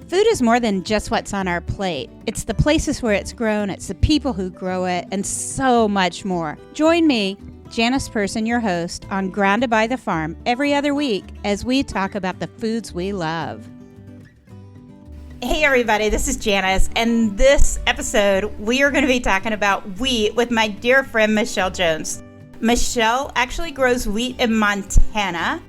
Food is more than just what's on our plate. It's the places where it's grown, it's the people who grow it, and so much more. Join me, Janice Person, your host, on Grounded by the Farm every other week as we talk about the foods we love. Hey everybody, this is Janice, and this episode we are going to be talking about wheat with my dear friend Michelle Jones. Michelle actually grows wheat in Montana.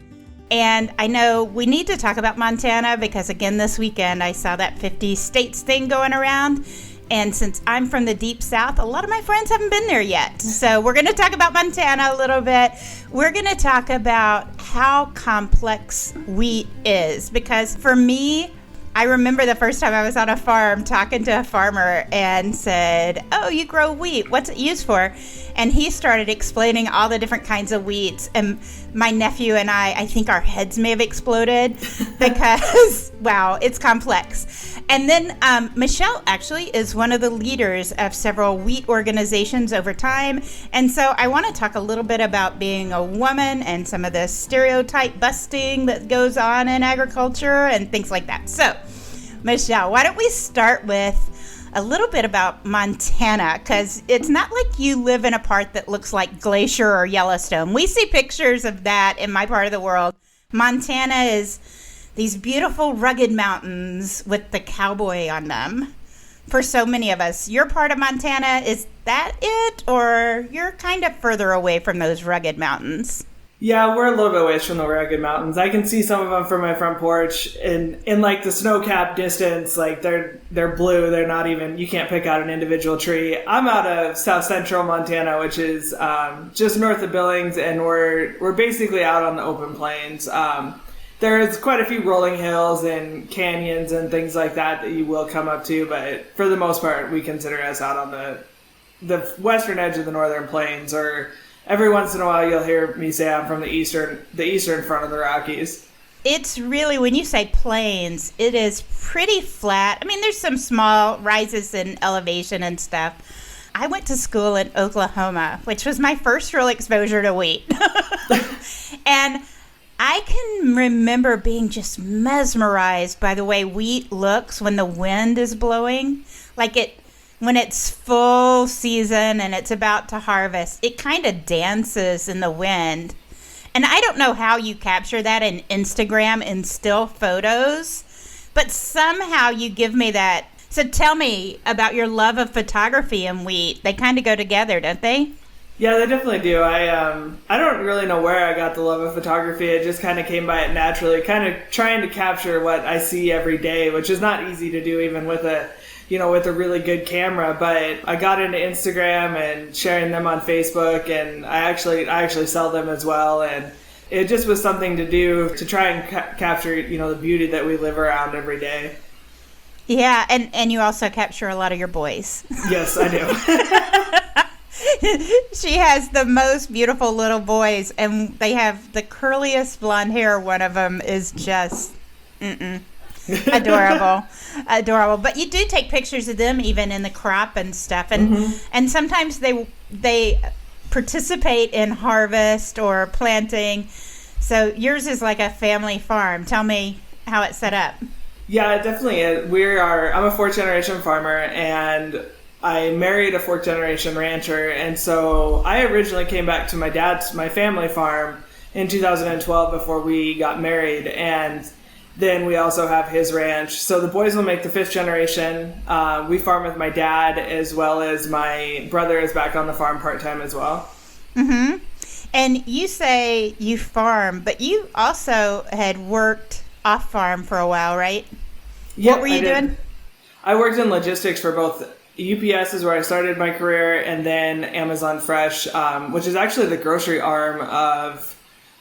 And I know we need to talk about Montana because, again, this weekend I saw that 50 states thing going around. And since I'm from the deep south, a lot of my friends haven't been there yet. So we're going to talk about Montana a little bit. We're going to talk about how complex wheat is. Because for me, I remember the first time I was on a farm talking to a farmer and said, "Oh, you grow wheat. What's it used for?" And he started explaining all the different kinds of wheats. And my nephew and I think our heads may have exploded because, wow, it's complex. And then Michelle actually is one of the leaders of several wheat organizations over time. And so I want to talk a little bit about being a woman and some of the stereotype busting that goes on in agriculture and things like that. So, Michelle, why don't we start with a little bit about Montana, because it's not like you live in a part that looks like Glacier or Yellowstone. We see pictures of that in my part of the world. Montana is these beautiful rugged mountains with the cowboy on them. For so many of us, your part of Montana, is that it, or you're kind of further away from those rugged mountains? Yeah, we're a little bit away from the rugged mountains. I can see some of them from my front porch in like the snow-capped distance. Like they're blue. They're not even, you can't pick out an individual tree. I'm out of south central Montana, which is just north of Billings, and we're basically out on the open plains. There's quite a few rolling hills and canyons and things like that you will come up to, but for the most part, we consider us out on the western edge of the northern plains, or every once in a while, you'll hear me say I'm from the eastern front of the Rockies. It's really, when you say plains, it is pretty flat. I mean, there's some small rises in elevation and stuff. I went to school in Oklahoma, which was my first real exposure to wheat. And I can remember being just mesmerized by the way wheat looks when the wind is blowing. When it's full season and it's about to harvest, it kind of dances in the wind. And I don't know how you capture that in Instagram in still photos, but somehow you give me that. So tell me about your love of photography and wheat. They kind of go together, don't they? Yeah, they definitely do. I don't really know where I got the love of photography. It just kind of came by it naturally, kind of trying to capture what I see every day, which is not easy to do even with a really good camera. But I got into Instagram and sharing them on Facebook, and I actually sell them as well. And it just was something to do to try and capture, the beauty that we live around every day. Yeah, and you also capture a lot of your boys. Yes, I do. She has the most beautiful little boys, and they have the curliest blonde hair. One of them is just adorable. But you do take pictures of them even in the crop and stuff, and and sometimes they participate in harvest or planting. So yours is like a family farm. Tell me how it's set up. Yeah, it definitely is. I'm a fourth generation farmer, and I married a fourth generation rancher, and so I originally came back to my family farm in 2012 before we got married, and then we also have his ranch. So the boys will make the fifth generation. We farm with my dad, as well as my brother is back on the farm part-time as well. Mm-hmm. And you say you farm, but you also had worked off-farm for a while, right? Yep, what were you doing? I worked in logistics for both. UPS is where I started my career, and then Amazon Fresh, which is actually the grocery arm of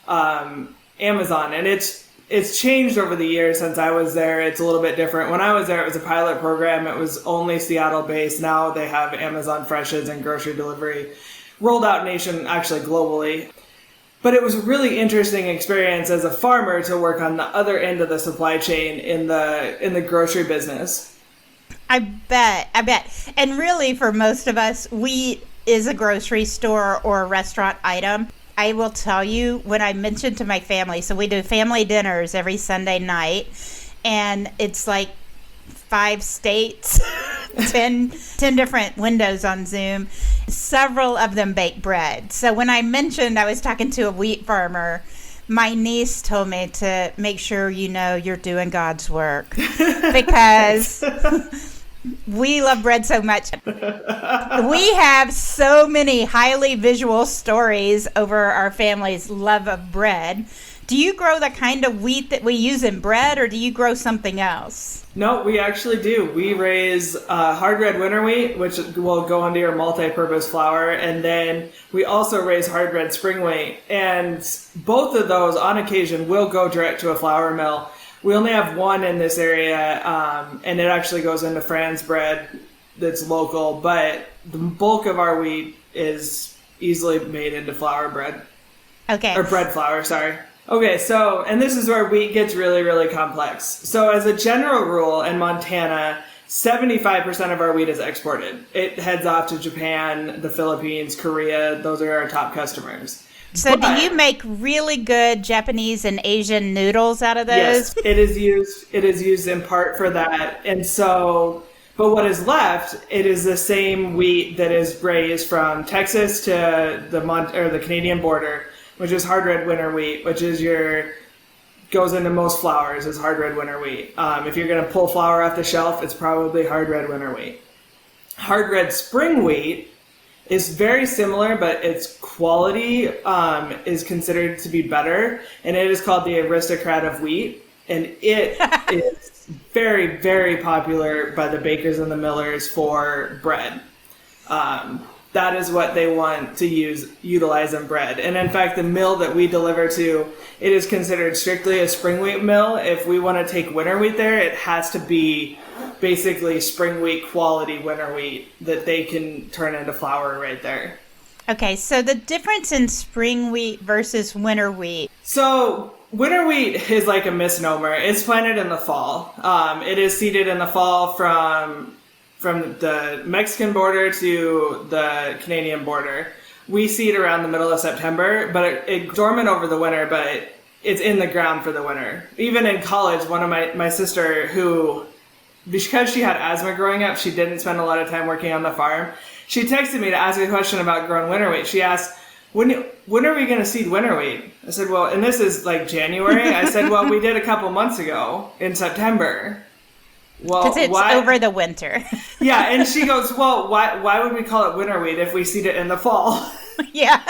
Amazon. And it's changed over the years since I was there. It's a little bit different. When I was there, it was a pilot program. It was only Seattle-based. Now they have Amazon Freshes and grocery delivery rolled out actually globally. But it was a really interesting experience as a farmer to work on the other end of the supply chain in the grocery business. I bet. And really, for most of us, wheat is a grocery store or a restaurant item. I will tell you, when I mentioned to my family, so we do family dinners every Sunday night, and it's like 5 states, 10 different windows on Zoom. Several of them bake bread. So when I mentioned I was talking to a wheat farmer, my niece told me to make sure you're doing God's work because we love bread so much. We have so many highly visual stories over our family's love of bread. Do you grow the kind of wheat that we use in bread, or do you grow something else? No, we actually do. We raise hard red winter wheat, which will go into your multi-purpose flour, and then we also raise hard red spring wheat. And both of those, on occasion, will go direct to a flour mill. We only have one in this area, and it actually goes into Fran's bread that's local, but the bulk of our wheat is easily made into flour bread. Okay. Or bread flour, sorry. Okay, so, and this is where wheat gets really, really complex. So as a general rule in Montana, 75% of our wheat is exported. It heads off to Japan, the Philippines, Korea. Those are our top customers. So do you make really good Japanese and Asian noodles out of those? Yes, it is used in part for that. And so, but what is left, it is the same wheat that is raised from Texas to the Canadian border, which is hard red winter wheat, which is goes into most flours is hard red winter wheat. If you're going to pull flour off the shelf, it's probably hard red winter wheat. Hard red spring wheat is very similar, but its quality is considered to be better, and it is called the aristocrat of wheat, and it is very, very popular by the bakers and the millers for bread. That is what they want to utilize in bread. And in fact, the mill that we deliver to, it is considered strictly a spring wheat mill. If we want to take winter wheat there, it has to be basically spring wheat quality winter wheat that they can turn into flour right there. Okay, so the difference in spring wheat versus winter wheat. So winter wheat is like a misnomer. It's planted in the fall. It is seeded in the fall from the Mexican border to the Canadian border. We seed around the middle of September, but it's dormant over the winter, but it's in the ground for the winter. Even in college, one of my sister who, because she had asthma growing up, she didn't spend a lot of time working on the farm. She texted me to ask a question about growing winter wheat. She asked, when are we going to seed winter wheat? I said, well, and this is like January. I said, well, we did a couple months ago in September. Well, because it's over the winter. Yeah, and she goes, well, why would we call it winter wheat if we seed it in the fall? Yeah,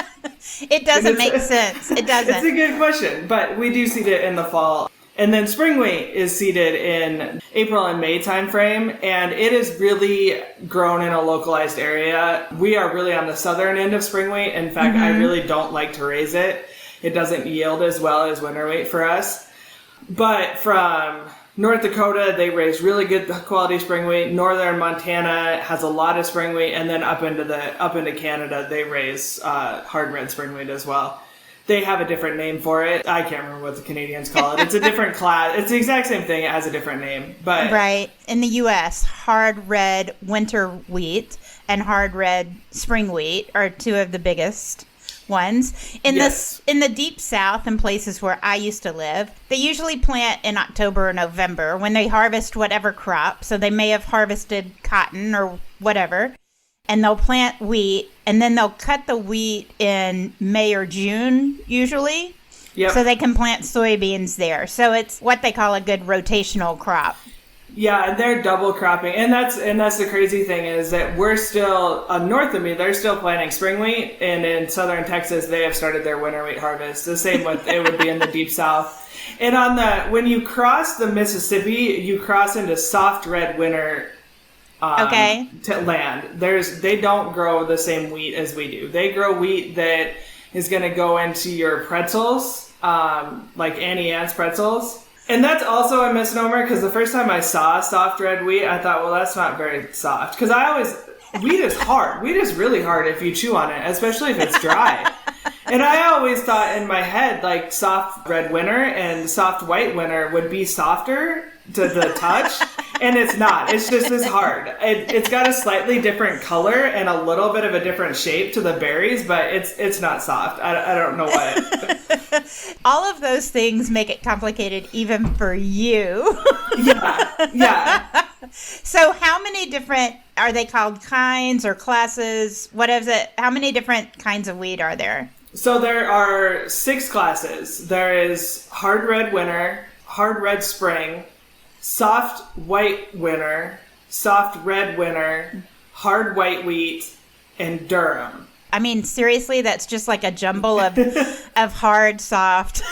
it doesn't make sense. It doesn't. It's a good question, but we do seed it in the fall. And then spring wheat is seeded in April and May timeframe, and it is really grown in a localized area. We are really on the southern end of spring wheat. In fact, I really don't like to raise it. It doesn't yield as well as winter wheat for us. But from North Dakota, they raise really good quality spring wheat. Northern Montana has a lot of spring wheat, and then up into Canada, they raise hard red spring wheat as well. They have a different name for it. I can't remember what the Canadians call it. It's a different class. It's the exact same thing. It has a different name. But right. In the U.S., hard red winter wheat and hard red spring wheat are two of the biggest ones. In the deep south and places where I used to live, they usually plant in October or November when they harvest whatever crop. So they may have harvested cotton or whatever, and they'll plant wheat, and then they'll cut the wheat in May or June usually. Yep. So they can plant soybeans there. So it's what they call a good rotational crop. Yeah, and they're double cropping, and that's the crazy thing is that we're still north of me. They're still planting spring wheat, and in southern Texas, they have started their winter wheat harvest. The same with it would be in the deep south. And when you cross the Mississippi, you cross into soft red winter land. They don't grow the same wheat as we do. They grow wheat that is going to go into your pretzels, like Annie Ann's pretzels. And that's also a misnomer, because the first time I saw soft red wheat, I thought, well, that's not very soft. Because wheat is hard. Wheat is really hard if you chew on it, especially if it's dry. And I always thought in my head, like, soft red winter and soft white winter would be softer to the touch. And it's not. It's just as hard. It's got a slightly different color and a little bit of a different shape to the berries, but it's not soft. I don't know what. All of those things make it complicated even for you. Yeah. So how many different, are they called kinds or classes? What is it? How many different kinds of wheat are there? So there are 6 classes. There is hard red winter, hard red spring, soft white winter, soft red winter, hard white wheat, and durum. I mean, seriously, that's just like a jumble of hard, soft.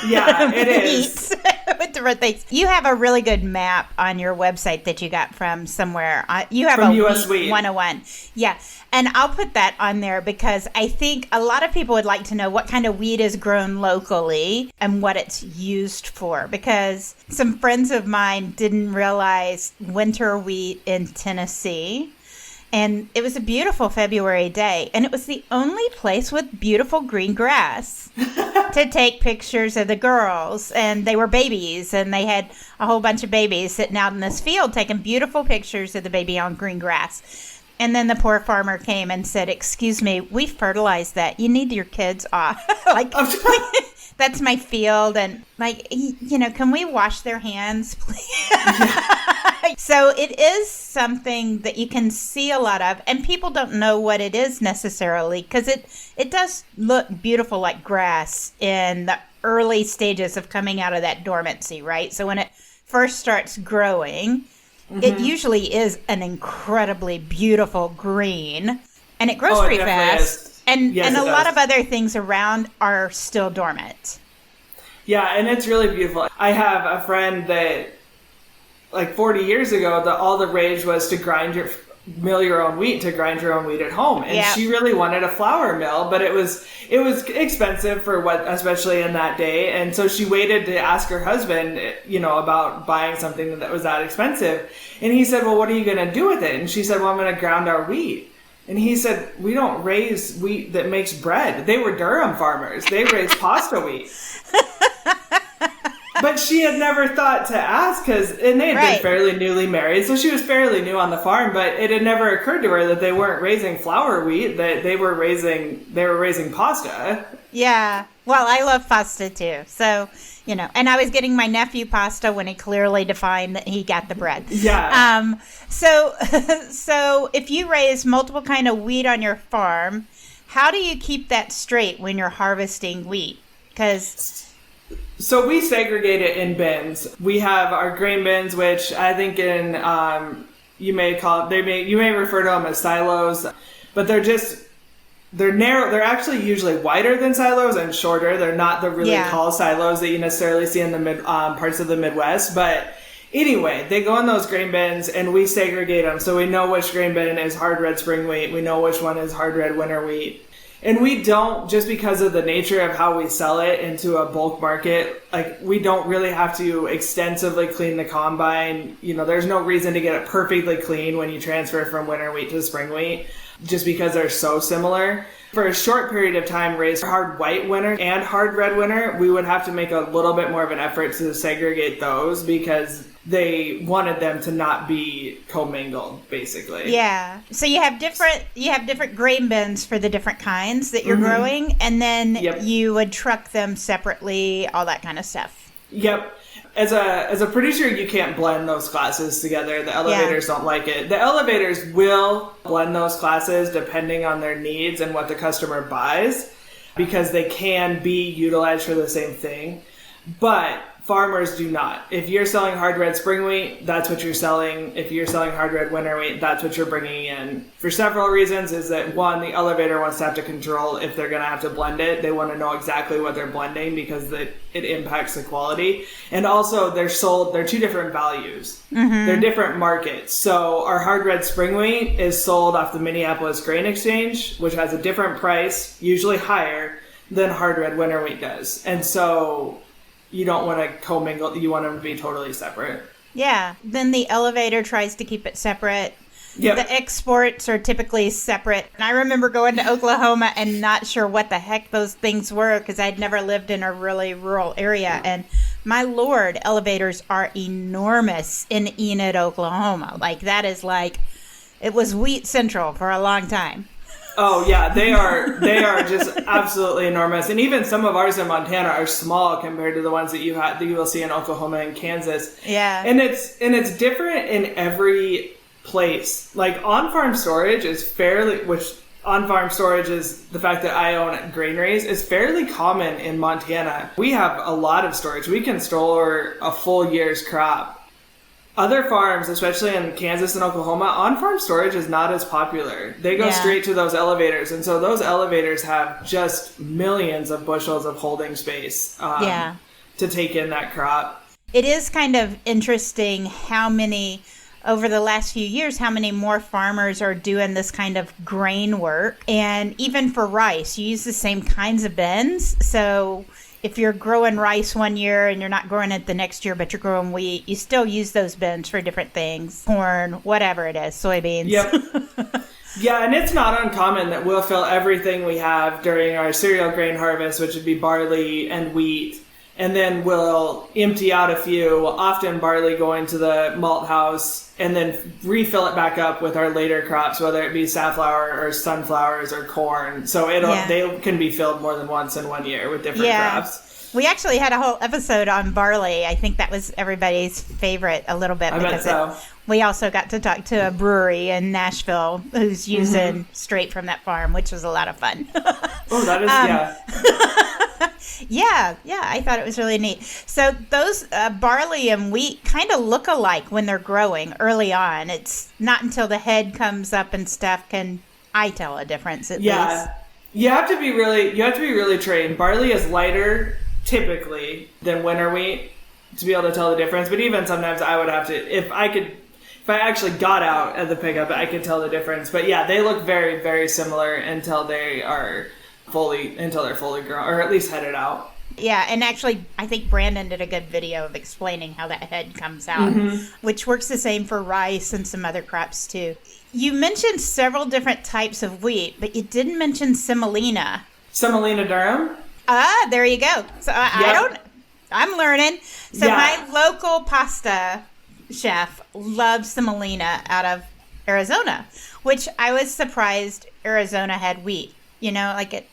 Yeah, it is. With different things. You have a really good map on your website that you got from somewhere. You have from a US Wheat 101. Yeah, and I'll put that on there because I think a lot of people would like to know what kind of wheat is grown locally and what it's used for. Because some friends of mine didn't realize winter wheat in Tennessee. And it was a beautiful February day, and it was the only place with beautiful green grass to take pictures of the girls. And they were babies, and they had a whole bunch of babies sitting out in this field taking beautiful pictures of the baby on green grass. And then the poor farmer came and said, "Excuse me, we fertilized that. You need your kids off." like that's my field, and can we wash their hands, please? So it is something that you can see a lot of, and people don't know what it is necessarily, because it does look beautiful like grass in the early stages of coming out of that dormancy, right? So when it first starts growing, it usually is an incredibly beautiful green, and it grows pretty fast. Is. And yes, a lot of other things around are still dormant. Yeah, and it's really beautiful. I have a friend that, like 40 years ago, all the rage was to mill your own wheat, to grind your own wheat at home. And she really wanted a flour mill, but it was expensive for especially in that day. And so she waited to ask her husband, about buying something that was that expensive. And he said, "Well, what are you going to do with it?" And she said, "Well, I'm going to ground our wheat." And he said, "We don't raise wheat that makes bread." They were Durham farmers. They raised pasta wheat. But she had never thought to ask, and they had been fairly newly married, so she was fairly new on the farm, but it had never occurred to her that they weren't raising flour wheat, that they were raising pasta. Yeah. Well, I love pasta too. So, and I was getting my nephew pasta when he clearly defined that he got the bread. Yeah. So if you raise multiple kind of wheat on your farm, how do you keep that straight when you're harvesting wheat? So we segregate it in bins. We have our grain bins, which I think you may refer to them as silos, but they're narrow. They're actually usually wider than silos and shorter. They're not the really tall silos that you necessarily see in the parts of the Midwest. But anyway, they go in those grain bins, and we segregate them. So we know which grain bin is hard red spring wheat. We know which one is hard red winter wheat. And we don't, just because of the nature of how we sell it into a bulk market, we don't really have to extensively clean the combine. There's no reason to get it perfectly clean when you transfer from winter wheat to spring wheat, just because they're so similar. For a short period of time, raise hard white winter and hard red winter, we would have to make a little bit more of an effort to segregate those because they wanted them to not be commingled, basically. Yeah. So you have different grain bins for the different kinds that you're growing, and then you would truck them separately, all that kind of stuff. Yep. As a producer, you can't blend those classes together. The elevators don't like it. The elevators will blend those classes depending on their needs and what the customer buys, because they can be utilized for the same thing. But farmers do not. If you're selling hard red spring wheat, that's what you're selling. If you're selling hard red winter wheat, that's what you're bringing in. For several reasons is that, one, the elevator wants to have to control if they're going to have to blend it. They want to know exactly what they're blending because it impacts the quality. And also, they're two different values. They're different markets. So our hard red spring wheat is sold off the Minneapolis Grain Exchange, which has a different price, usually higher, than hard red winter wheat does. And so you don't want to commingle. You want them to be totally separate. Yeah. Then the elevator tries to keep it separate. Yep. The exports are typically separate. And I remember going to Oklahoma and not sure what the heck those things were because I'd never lived in a really rural area. And my Lord, elevators are enormous in Enid, Oklahoma. That is it was wheat central for a long time. Oh yeah, they are just absolutely enormous, and even some of ours in Montana are small compared to the ones that you will see in Oklahoma and Kansas. Yeah, and it's different in every place. Like on-farm storage is on-farm storage is the fact that I own granaries is fairly common in Montana. We have a lot of storage. We can store a full year's crop. Other farms, especially in Kansas and Oklahoma, on-farm storage is not as popular. They go straight to those elevators. And so those elevators have just millions of bushels of holding space to take in that crop. It is kind of interesting over the last few years, how many more farmers are doing this kind of grain work. And even for rice, you use the same kinds of bins. So if you're growing rice one year and you're not growing it the next year, but you're growing wheat, you still use those bins for different things. Corn, whatever it is, soybeans. Yep. Yeah, and it's not uncommon that we'll fill everything we have during our cereal grain harvest, which would be barley and wheat. And then we'll empty out a few, often barley going to the malt house, and then refill it back up with our later crops, whether it be safflower or sunflowers or corn. So they can be filled more than once in 1 year with different crops. We actually had a whole episode on barley. I think that was everybody's favorite a little bit. I bet so. We also got to talk to a brewery in Nashville who's using straight from that farm, which was a lot of fun. Oh, that is, Yeah, I thought it was really neat. So those barley and wheat kind of look alike when they're growing early on. It's not until the head comes up and stuff can I tell a difference at least. You have to be really trained. Barley is lighter typically than winter wheat to be able to tell the difference. But even sometimes I would have to, if I actually got out at the pickup, I could tell the difference. But yeah, they look very, very similar until they're fully grown, or at least headed out. Yeah, and actually, I think Brandon did a good video of explaining how that head comes out, which works the same for rice and some other crops too. You mentioned several different types of wheat, but you didn't mention semolina. Semolina Durham? Ah, there you go. So I'm learning. So my local pasta chef loves semolina out of Arizona, which I was surprised Arizona had wheat. You know, like it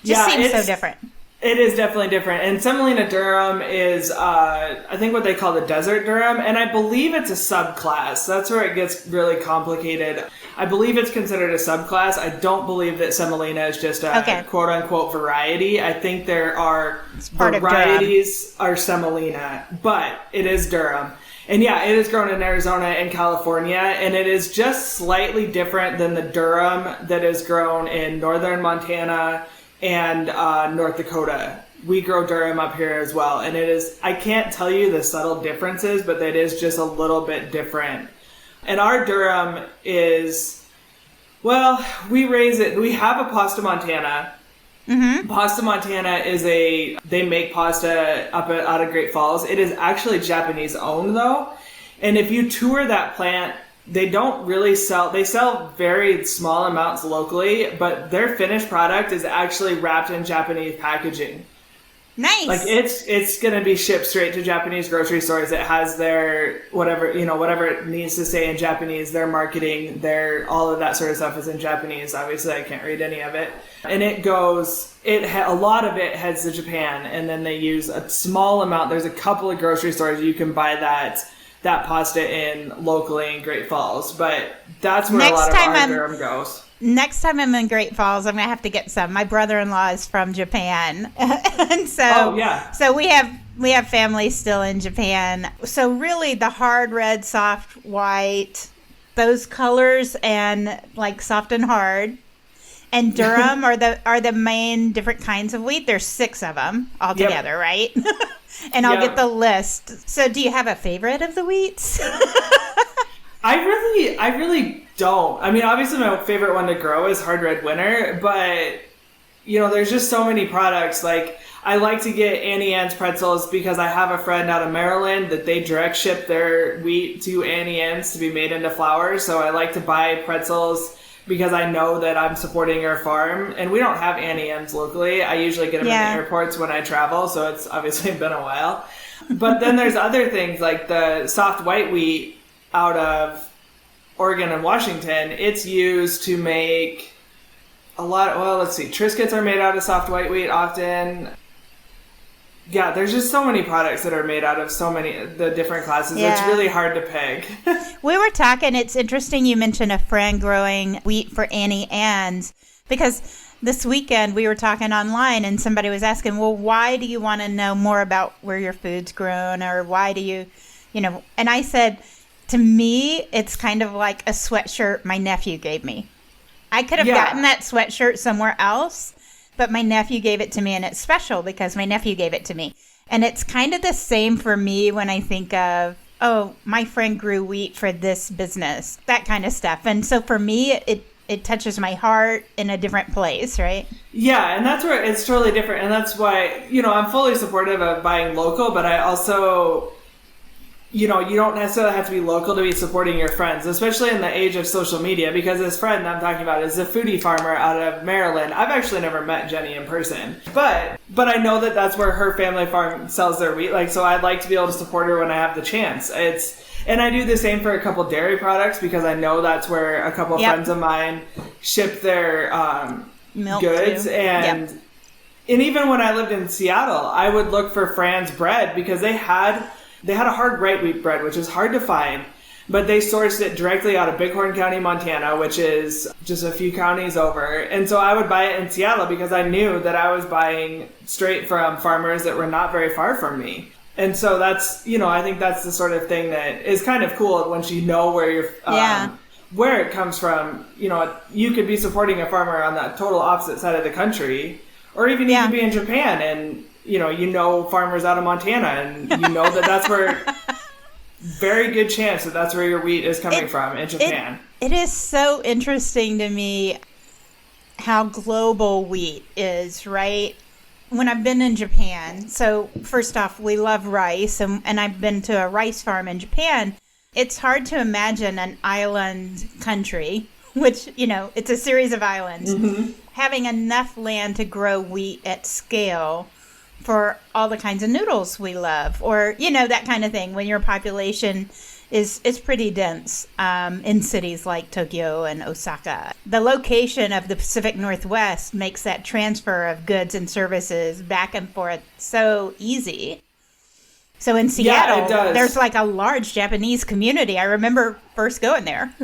just seems so different. It is definitely different. And semolina Durham is, I think what they call the desert Durham. And I believe it's a subclass. That's where it gets really complicated. I believe it's considered a subclass. I don't believe that semolina is just a quote unquote variety. I think there are varieties are semolina, but it is Durham. And yeah, it is grown in Arizona and California, and it is just slightly different than the Durham that is grown in northern Montana and North Dakota. We grow Durham up here as well, and it is, I can't tell you the subtle differences, but it is just a little bit different. And our Durham is, well, we raise it, we have a Pasta Montana. Pasta Montana they make pasta out of Great Falls. It is actually Japanese owned though. And if you tour that plant, they don't really they sell very small amounts locally, but their finished product is actually wrapped in Japanese packaging. Nice. Like it's going to be shipped straight to Japanese grocery stores. It has their whatever it needs to say in Japanese, their marketing, all of that sort of stuff is in Japanese. Obviously, I can't read any of it. And a lot of it heads to Japan, and then they use a small amount. There's a couple of grocery stores you can buy that pasta in locally in Great Falls, but that's where a lot of our Durham goes. Next time I'm in Great Falls, I'm going to have to get some. My brother-in-law is from Japan. And so, so we have family still in Japan. So really the hard red, soft white, those colors, and like soft and hard. And Durham are the main different kinds of wheat. There's 6 of them altogether, right? And I'll get the list. So do you have a favorite of the wheats? I really don't. I mean, obviously my favorite one to grow is Hard Red Winter, but there's just so many products. Like I like to get Annie Ann's pretzels because I have a friend out of Maryland that they direct ship their wheat to Annie Ann's to be made into flour. So I like to buy pretzels because I know that I'm supporting her farm. And we don't have Annie Ann's locally. I usually get them in the airports when I travel, so it's obviously been a while. But then there's other things like the soft white wheat out of Oregon and Washington. It's used to make a lot. Well, let's see. Triscuits are made out of soft white wheat often. Yeah, there's just so many products that are made out of so many the different classes. Yeah. It's really hard to peg. We were talking. It's interesting you mentioned a friend growing wheat for Annie Ann's, because this weekend we were talking online and somebody was asking, well, why do you want to know more about where your food's grown, or why do you know? And I said, to me, it's kind of like a sweatshirt my nephew gave me. I could have gotten that sweatshirt somewhere else, but my nephew gave it to me, and it's special because my nephew gave it to me. And it's kind of the same for me when I think of, oh, my friend grew wheat for this business, that kind of stuff. And so for me, it touches my heart in a different place, right? Yeah, and that's where it's totally different. And that's why, I'm fully supportive of buying local, but I also... you don't necessarily have to be local to be supporting your friends, especially in the age of social media, because this friend I'm talking about is a foodie farmer out of Maryland. I've actually never met Jenny in person, but I know that that's where her family farm sells their wheat. So I'd like to be able to support her when I have the chance. And I do the same for a couple dairy products, because I know that's where a couple friends of mine ship their milk goods. too. And even when I lived in Seattle, I would look for Fran's bread, because they had a hard white wheat bread, which is hard to find, but they sourced it directly out of Bighorn County, Montana, which is just a few counties over. And so I would buy it in Seattle because I knew that I was buying straight from farmers that were not very far from me. And so that's, I think that's the sort of thing that is kind of cool once you know where you're, where it comes from. You could be supporting a farmer on the total opposite side of the country, or even you could be in Japan and farmers out of Montana, and that's where very good chance that's where your wheat is coming from in Japan. It is so interesting to me how global wheat is, right? When I've been in Japan, so first off, we love rice, and I've been to a rice farm in Japan. It's hard to imagine an island country, which, it's a series of islands, having enough land to grow wheat at scale for all the kinds of noodles we love, or, that kind of thing, when your population is pretty dense in cities like Tokyo and Osaka. The location of the Pacific Northwest makes that transfer of goods and services back and forth so easy. So in Seattle, there's like a large Japanese community. I remember first going there.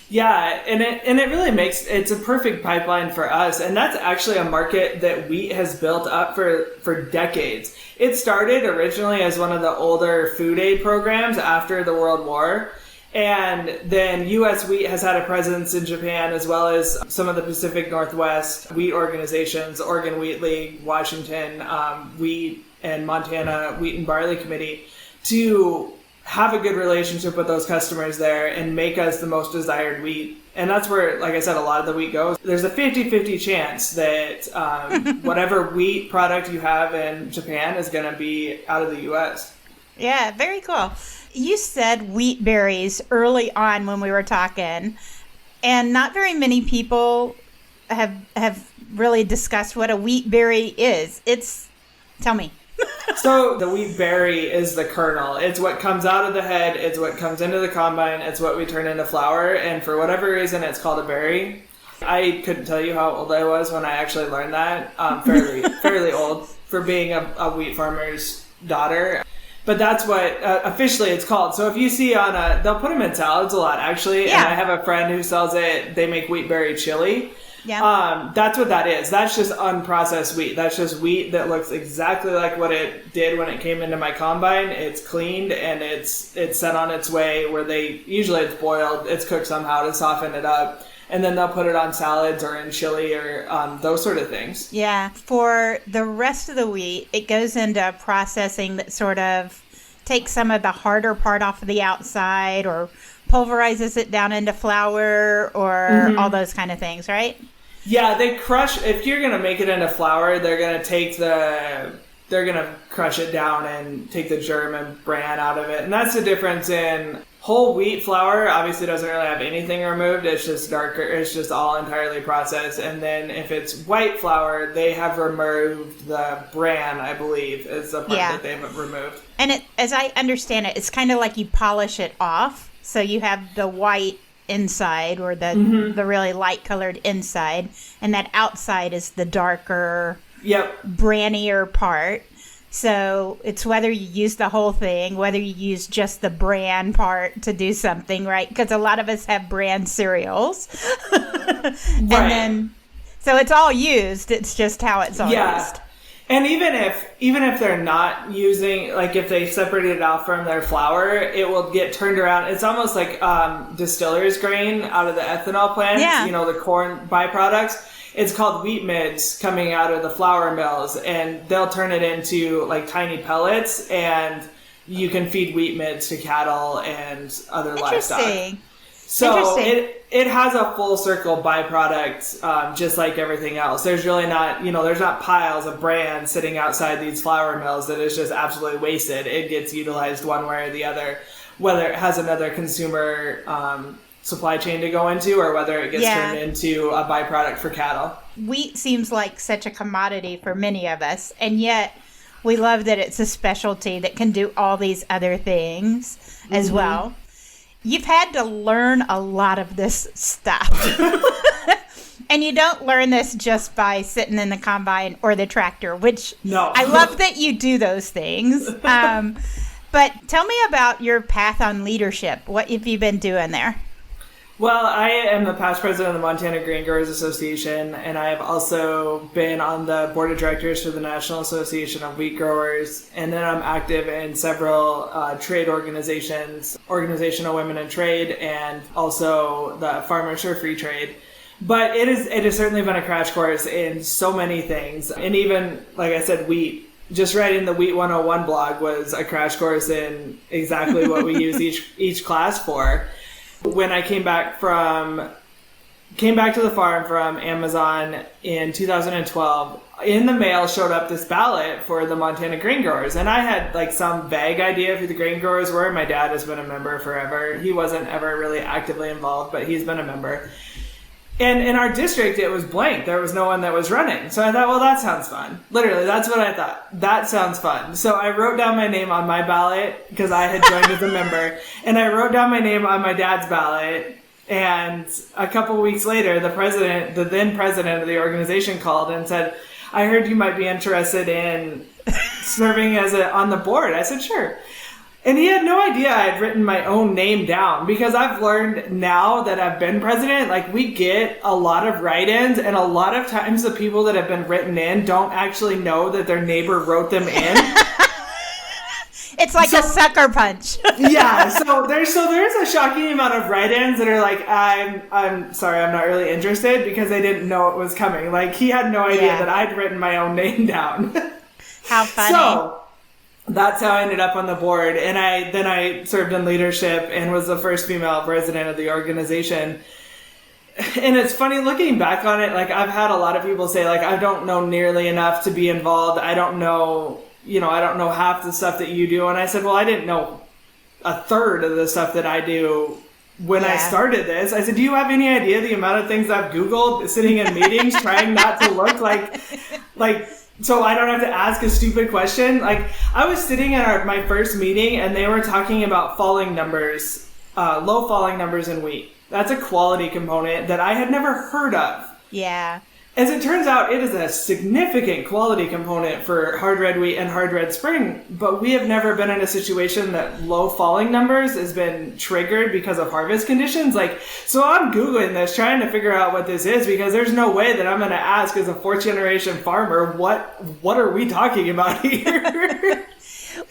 Yeah, and it really it's a perfect pipeline for us. And that's actually a market that wheat has built up for decades. It started originally as one of the older food aid programs after the World War. And then U.S. Wheat has had a presence in Japan, as well as some of the Pacific Northwest wheat organizations, Oregon Wheat League, Washington Wheat, and Montana Wheat and Barley Committee, to have a good relationship with those customers there and make us the most desired wheat. And that's where, like I said, a lot of the wheat goes. There's a 50-50 chance that whatever wheat product you have in Japan is going to be out of the U.S. Yeah, very cool. You said wheat berries early on when we were talking, and not very many people have really discussed what a wheat berry is. Tell me. So the wheat berry is the kernel. It's what comes out of the head. It's what comes into the combine. It's what we turn into flour. And for whatever reason, it's called a berry. I couldn't tell you how old I was when I actually learned that. Fairly old for being a wheat farmer's daughter. But that's what officially it's called. So if you see they'll put them in salads a lot, actually. Yeah. And I have a friend who sells it. They make wheat berry chili. Yeah. That's what that is. That's just unprocessed wheat. That's just wheat that looks exactly like what it did when it came into my combine. It's cleaned and it's set on its way where usually it's boiled, it's cooked somehow to soften it up. And then they'll put it on salads or in chili or those sort of things. Yeah. For the rest of the wheat, it goes into processing that sort of takes some of the harder part off of the outside, or pulverizes it down into flour, or all those kind of things, right? Yeah, they crush. If you're gonna make it into flour, they're gonna crush it down and take the germ and bran out of it, and that's the difference in whole wheat flour. Obviously, doesn't really have anything removed. It's just darker. It's just all entirely processed. And then if it's white flour, they have removed the bran. I believe is the part that they've removed. And as I understand it, it's kind of like you polish it off, so you have the white inside, or the really light colored inside, and that outside is the darker, brannier part. So it's whether you use the whole thing, whether you use just the bran part to do something, right? Because a lot of us have bran cereals. And then, so it's all used. It's just how it's all used. And even if they're not using, like if they separated it out from their flour, it will get turned around. It's almost like distiller's grain out of the ethanol plants, the corn byproducts. It's called wheat midds coming out of the flour mills, and they'll turn it into like tiny pellets, and you can feed wheat midds to cattle and other livestock. So it has a full circle byproduct, just like everything else. There's really not, there's not piles of bran sitting outside these flour mills that is just absolutely wasted. It gets utilized one way or the other, whether it has another consumer supply chain to go into, or whether it gets turned into a byproduct for cattle. Wheat seems like such a commodity for many of us, and yet we love that it's a specialty that can do all these other things as well. You've had to learn a lot of this stuff. And you don't learn this just by sitting in the combine or the tractor, which I love that you do those things. But tell me about your path on leadership. What have you been doing there? Well, I am the past president of the Montana Grain Growers Association, and I have also been on the board of directors for the National Association of Wheat Growers, and then I'm active in several trade organizations, Organization of Women in Trade, and also the Farmers for Free Trade. But it has certainly been a crash course in so many things, and even, like I said, wheat. Just writing the Wheat 101 blog was a crash course in exactly what we use each class for. When I came back to the farm from Amazon in 2012, in the mail showed up this ballot for the Montana grain growers. And I had like some vague idea of who the grain growers were. My dad has been a member forever. He wasn't ever really actively involved, but he's been a member. And in our district, it was blank. There was no one that was running. So I thought, well, that sounds fun. Literally, that's what I thought. That sounds fun. So I wrote down my name on my ballot because I had joined as a member. And I wrote down my name on my dad's ballot. And a couple weeks later, the then president of the organization called and said, I heard you might be interested in serving on the board. I said, sure. And he had no idea I had written my own name down, because I've learned now that I've been president, like we get a lot of write-ins, and a lot of times the people that have been written in don't actually know that their neighbor wrote them in. It's like a sucker punch. Yeah. So there's a shocking amount of write-ins that are like, I'm sorry, I'm not really interested, because they didn't know it was coming. Like he had no idea that I'd written my own name down. How funny. So that's how I ended up on the board. And I served in leadership and was the first female president of the organization. And it's funny looking back on it, like I've had a lot of people say like, I don't know nearly enough to be involved. I don't know half the stuff that you do. And I said, well, I didn't know a third of the stuff that I do when I started this. I said, do you have any idea the amount of things I've Googled sitting in meetings trying not to look like so I don't have to ask a stupid question? Like I was sitting at my first meeting and they were talking about falling numbers, low falling numbers in wheat. That's a quality component that I had never heard of. Yeah. As it turns out, it is a significant quality component for hard red wheat and hard red spring, but we have never been in a situation that low falling numbers has been triggered because of harvest conditions. Like, so I'm Googling this, trying to figure out what this is, because there's no way that I'm going to ask as a fourth generation farmer, what are we talking about here?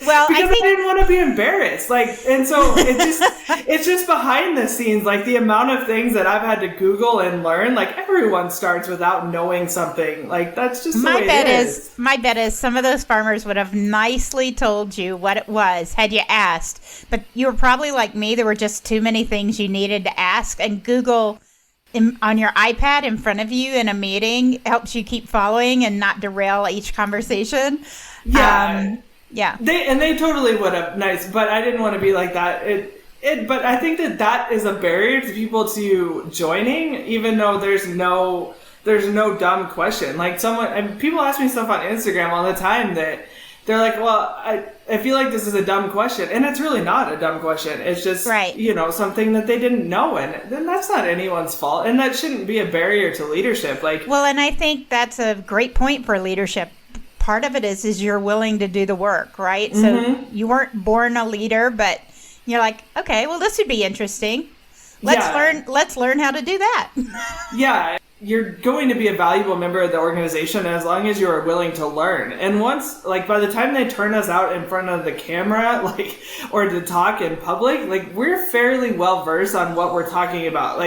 Well, because I didn't want to be embarrassed. And so it's just behind the scenes, like the amount of things that I've had to Google and learn. Like everyone starts without knowing something. Like that's just the way it is. My bet is some of those farmers would have nicely told you what it was had you asked. But you were probably like me. There were just too many things you needed to ask, and Google on your iPad in front of you in a meeting helps you keep following and not derail each conversation. Yeah. Yeah. They totally would have. Nice. But I didn't want to be like that. But I think that is a barrier to people to joining, even though there's no dumb question. Like people ask me stuff on Instagram all the time that they're like, well, I feel like this is a dumb question. And it's really not a dumb question. It's just, right. Something that they didn't know. And then that's not anyone's fault. And that shouldn't be a barrier to leadership. Well, and I think that's a great point for leadership. Part of it is you're willing to do the work, right? So you weren't born a leader, but you're like, okay, well, this would be interesting. Let's learn how to do that. Yeah. You're going to be a valuable member of the organization as long as you are willing to learn. And once, by the time they turn us out in front of the camera, or to talk in public, we're fairly well versed on what we're talking about.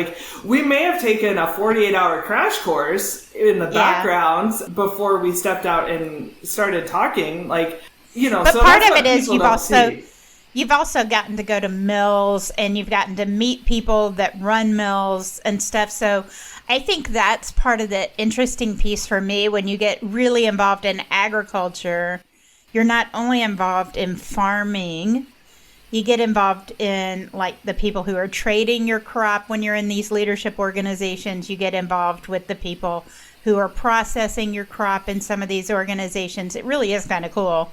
We may have taken a 48-hour crash course in the backgrounds before we stepped out and started talking. But so part of it is you've also gotten to go to mills and you've gotten to meet people that run mills and stuff. So I think that's part of the interesting piece for me. When you get really involved in agriculture, you're not only involved in farming, you get involved in the people who are trading your crop. When you're in these leadership organizations, you get involved with the people who are processing your crop in some of these organizations. It really is kind of cool.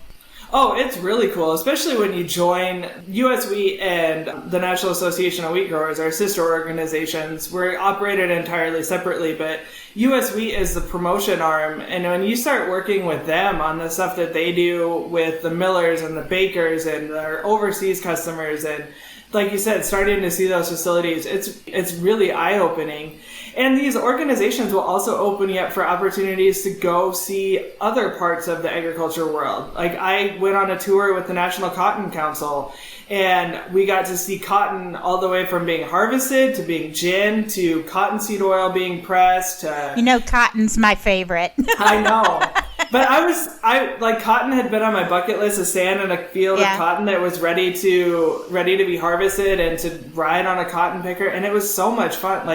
Oh, it's really cool, especially when you join U.S. Wheat and the National Association of Wheat Growers, our sister organizations. We're operated entirely separately, but U.S. Wheat is the promotion arm. And when you start working with them on the stuff that they do with the millers and the bakers and their overseas customers, and like you said, starting to see those facilities, it's really eye-opening. And these organizations will also open you up for opportunities to go see other parts of the agriculture world. I went on a tour with the National Cotton Council, and we got to see cotton all the way from being harvested to being ginned to cottonseed oil being pressed. Cotton's my favorite. I know. But cotton had been on my bucket list to stand in a field of cotton that was ready to be harvested and to ride on a cotton picker. And it was so much fun.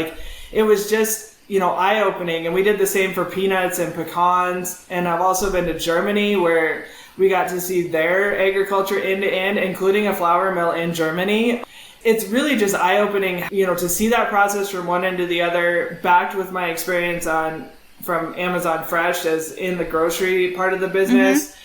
It was just, eye-opening. And we did the same for peanuts and pecans. And I've also been to Germany, where we got to see their agriculture end to end, including a flour mill in Germany. It's really just eye-opening, to see that process from one end to the other, backed with my experience from Amazon Fresh as in the grocery part of the business. Mm-hmm.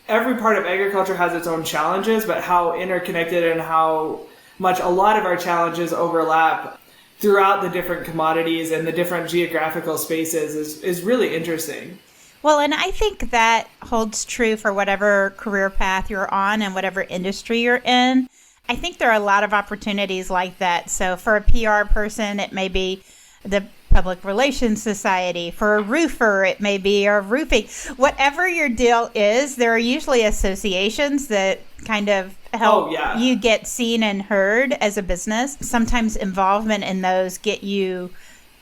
Every part of agriculture has its own challenges, but how interconnected and how much a lot of our challenges overlap throughout the different commodities and the different geographical spaces is really interesting. Well, and I think that holds true for whatever career path you're on and whatever industry you're in. I think there are a lot of opportunities like that. So for a PR person, it may be the Public Relations Society. For a roofer, it may be a roofing. Whatever your deal is, there are usually associations that kind of help you get seen and heard as a business. Sometimes involvement in those get you,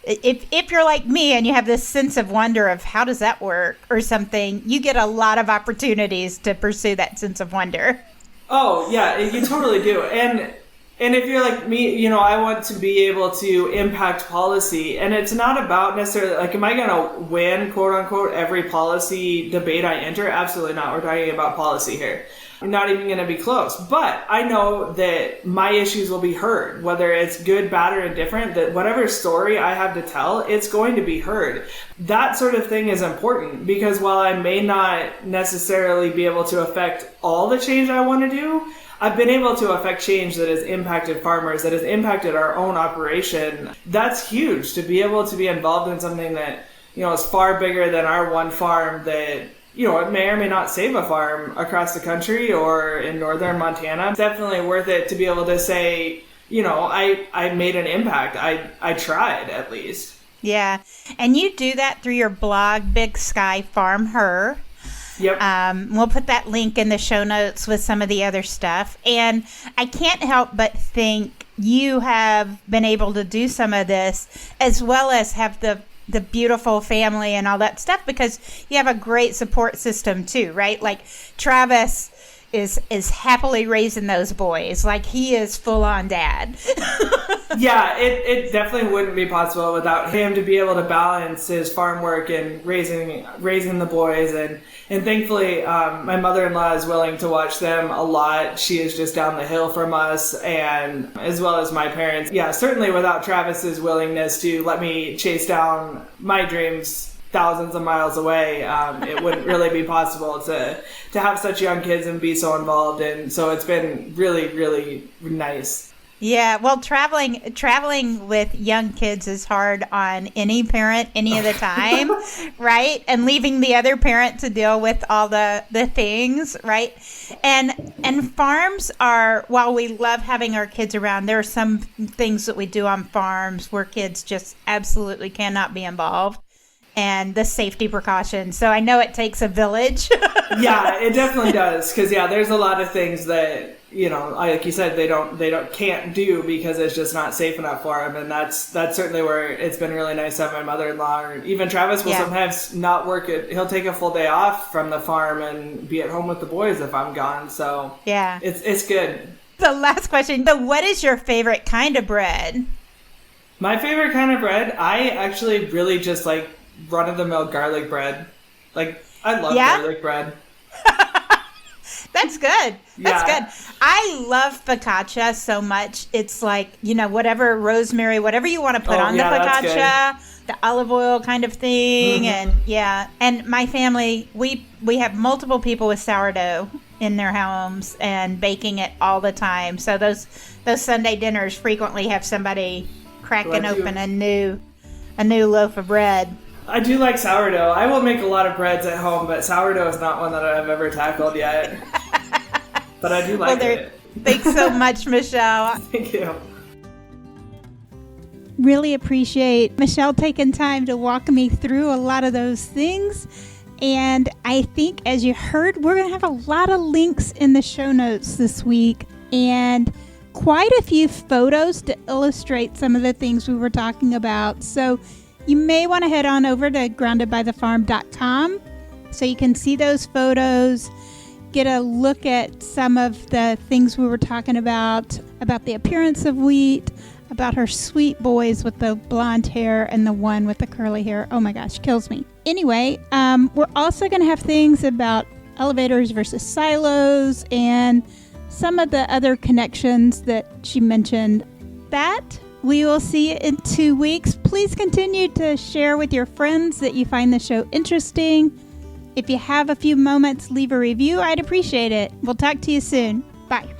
if you're like me and you have this sense of wonder of how does that work or something, you get a lot of opportunities to pursue that sense of wonder. Oh, yeah, you totally do. And if you're like me, I want to be able to impact policy. And it's not about necessarily, am I going to win, quote unquote, every policy debate I enter? Absolutely not. We're talking about policy here. I'm not even going to be close. But I know that my issues will be heard, whether it's good, bad, or indifferent, that whatever story I have to tell, it's going to be heard. That sort of thing is important because while I may not necessarily be able to affect all the change I want to do, I've been able to affect change that has impacted farmers, that has impacted our own operation. That's huge, to be able to be involved in something that, is far bigger than our one farm that, it may or may not save a farm across the country or in northern Montana. It's definitely worth it to be able to say, I made an impact. I tried at least. Yeah. And you do that through your blog, Big Sky Farm Her. Yep. We'll put that link in the show notes with some of the other stuff. And I can't help but think you have been able to do some of this as well as have the beautiful family and all that stuff because you have a great support system too, right? Travis is happily raising those boys. He is full on dad. Yeah, it definitely wouldn't be possible without him to be able to balance his farm work and raising the boys. And thankfully, my mother-in-law is willing to watch them a lot. She is just down the hill from us, and as well as my parents. Yeah, certainly without Travis's willingness to let me chase down my dreams, thousands of miles away, it wouldn't really be possible to have such young kids and be so involved. And so it's been really, really nice. Yeah, well, traveling with young kids is hard on any parent any of the time, right? And leaving the other parent to deal with all the things, right? And farms are, while we love having our kids around, there are some things that we do on farms where kids just absolutely cannot be involved. And the safety precautions. So I know it takes a village. Yeah, it definitely does. Because there's a lot of things that, like you said, they can't do because it's just not safe enough for them. And that's certainly where it's been really nice to have my mother-in-law, or even Travis will sometimes not work it. He'll take a full day off from the farm and be at home with the boys if I'm gone. So yeah, it's good. The last question. So what is your favorite kind of bread? My favorite kind of bread, I actually really just like run-of-the-mill garlic bread. Like, I love garlic bread. That's good. That's good. I love focaccia so much. It's like, whatever rosemary, whatever you want to put on the focaccia, the olive oil kind of thing. Mm-hmm. And my family, we have multiple people with sourdough in their homes and baking it all the time. So those Sunday dinners frequently have somebody cracking open a new loaf of bread. I do like sourdough. I will make a lot of breads at home, but sourdough is not one that I've ever tackled yet. But I do like it. Thanks so much, Michelle. Thank you. Really appreciate Michelle taking time to walk me through a lot of those things. And I think, as you heard, we're going to have a lot of links in the show notes this week. And quite a few photos to illustrate some of the things we were talking about. So you may want to head on over to groundedbythefarm.com so you can see those photos, get a look at some of the things we were talking about the appearance of Wheat, about her sweet boys with the blonde hair and the one with the curly hair. Oh my gosh, kills me. Anyway, we're also going to have things about elevators versus silos and some of the other connections that she mentioned. We will see you in 2 weeks. Please continue to share with your friends that you find the show interesting. If you have a few moments, leave a review. I'd appreciate it. We'll talk to you soon. Bye.